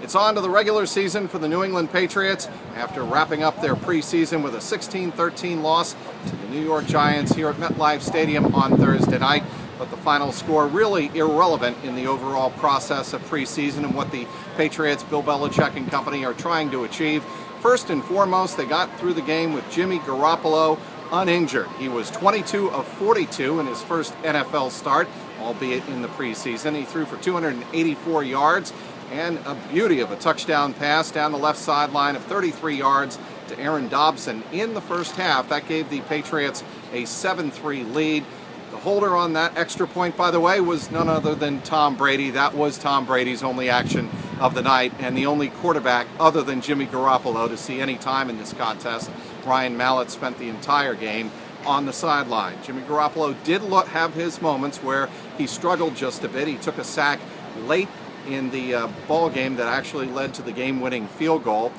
It's on to the regular season for the New England Patriots after wrapping up their preseason with a 16-13 loss to the New York Giants here at MetLife Stadium on Thursday night. But the final score really irrelevant in the overall process of preseason and what the Patriots, Bill Belichick and company are trying to achieve. First and foremost, they got through the game with Jimmy Garoppolo uninjured. He was 22 of 42 in his first NFL start, albeit in the preseason. He threw for 284 yards and a beauty of a touchdown pass down the left sideline of 33 yards to Aaron Dobson in the first half. That gave the Patriots a 7-3 lead. The holder on that extra point, by the way, was none other than Tom Brady. That was Tom Brady's only action of the night and the only quarterback other than Jimmy Garoppolo to see any time in this contest. Ryan Mallett spent the entire game on the sideline. Jimmy Garoppolo did have his moments where he struggled just a bit. He took a sack late in the ball game that actually led to the game-winning field goal.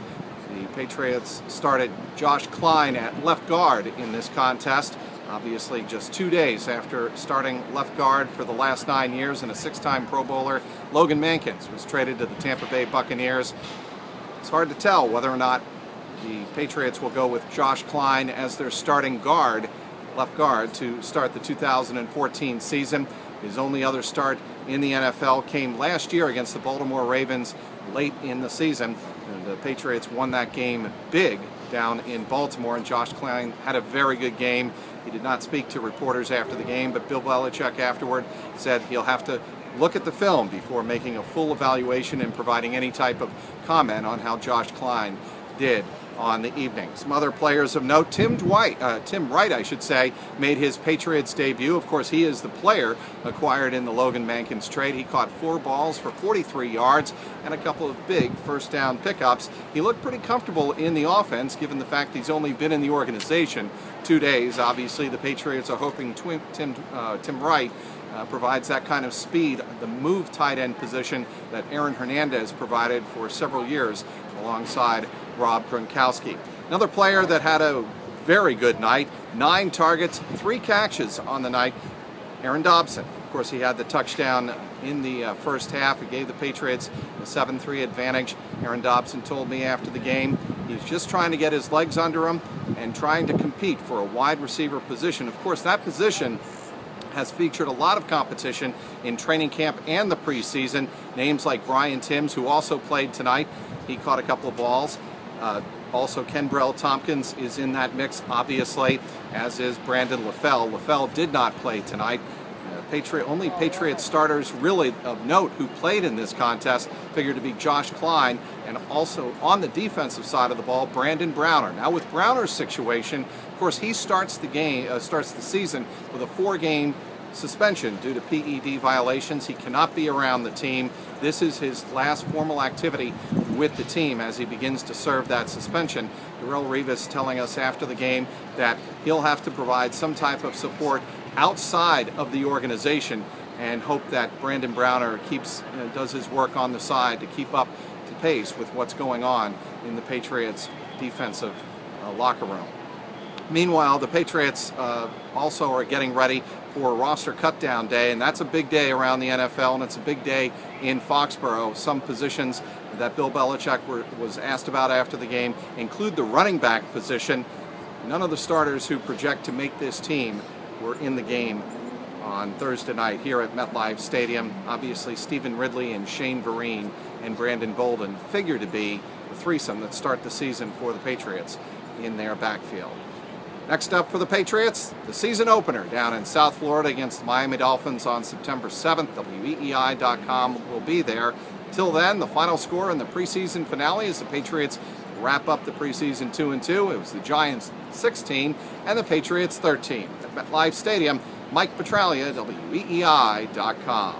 The Patriots started Josh Klein at left guard in this contest. Obviously, just 2 days after starting left guard for the last 9 years and a six-time Pro Bowler, Logan Mankins was traded to the Tampa Bay Buccaneers. It's hard to tell whether or not the Patriots will go with Josh Klein as their starting guard, left guard, to start the 2014 season. His only other start in the NFL came last year against the Baltimore Ravens late in the season. And the Patriots won that game big down in Baltimore, and Josh Klein had a very good game. He did not speak to reporters after the game, but Bill Belichick afterward said he'll have to look at the film before making a full evaluation and providing any type of comment on how Josh Klein did on the evening. Some other players of note: Tim Wright, made his Patriots debut. Of course, he is the player acquired in the Logan Mankins trade. He caught 4 balls for 43 yards and a couple of big first down pickups. He looked pretty comfortable in the offense, given the fact he's only been in the organization 2 days. Obviously, the Patriots are hoping Tim Wright provides that kind of speed, the move tight end position that Aaron Hernandez provided for several years alongside Rob Gronkowski. Another player that had a very good night, 9 targets, 3 catches on the night, Aaron Dobson. Of course, he had the touchdown in the first half. It gave the Patriots a 7-3 advantage. Aaron Dobson told me after the game he's just trying to get his legs under him and trying to compete for a wide receiver position. Of course, that position has featured a lot of competition in training camp and the preseason. Names like Brian Timms, who also played tonight. He caught a couple of balls. Also, Kenbrell Tompkins is in that mix, obviously, as is Brandon LaFell. LaFell did not play tonight. Only Patriot starters really of note who played in this contest figured to be Josh Klein, and also on the defensive side of the ball, Brandon Browner. Now, with Browner's situation, of course, he starts the season with a 4-game suspension due to PED violations. He cannot be around the team. This is his last formal activity with the team as he begins to serve that suspension. Darrelle Revis telling us after the game that he'll have to provide some type of support outside of the organization and hope that Brandon Browner does his work on the side to keep up to pace with what's going on in the Patriots' defensive locker room. Meanwhile, the Patriots also are getting ready for roster cutdown day, and that's a big day around the NFL, and it's a big day in Foxborough. Some positions that Bill Belichick was asked about after the game include the running back position. None of the starters who project to make this team were in the game on Thursday night here at MetLife Stadium. Obviously, Stephen Ridley and Shane Vereen and Brandon Bolden figure to be the threesome that start the season for the Patriots in their backfield. Next up for the Patriots, the season opener down in South Florida against the Miami Dolphins on September 7th. WEEI.com will be there. Till then, the final score in the preseason finale as the Patriots wrap up the preseason 2-2. It was the Giants 16 and the Patriots 13. At MetLife Stadium, Mike Petraglia, WEEI.com.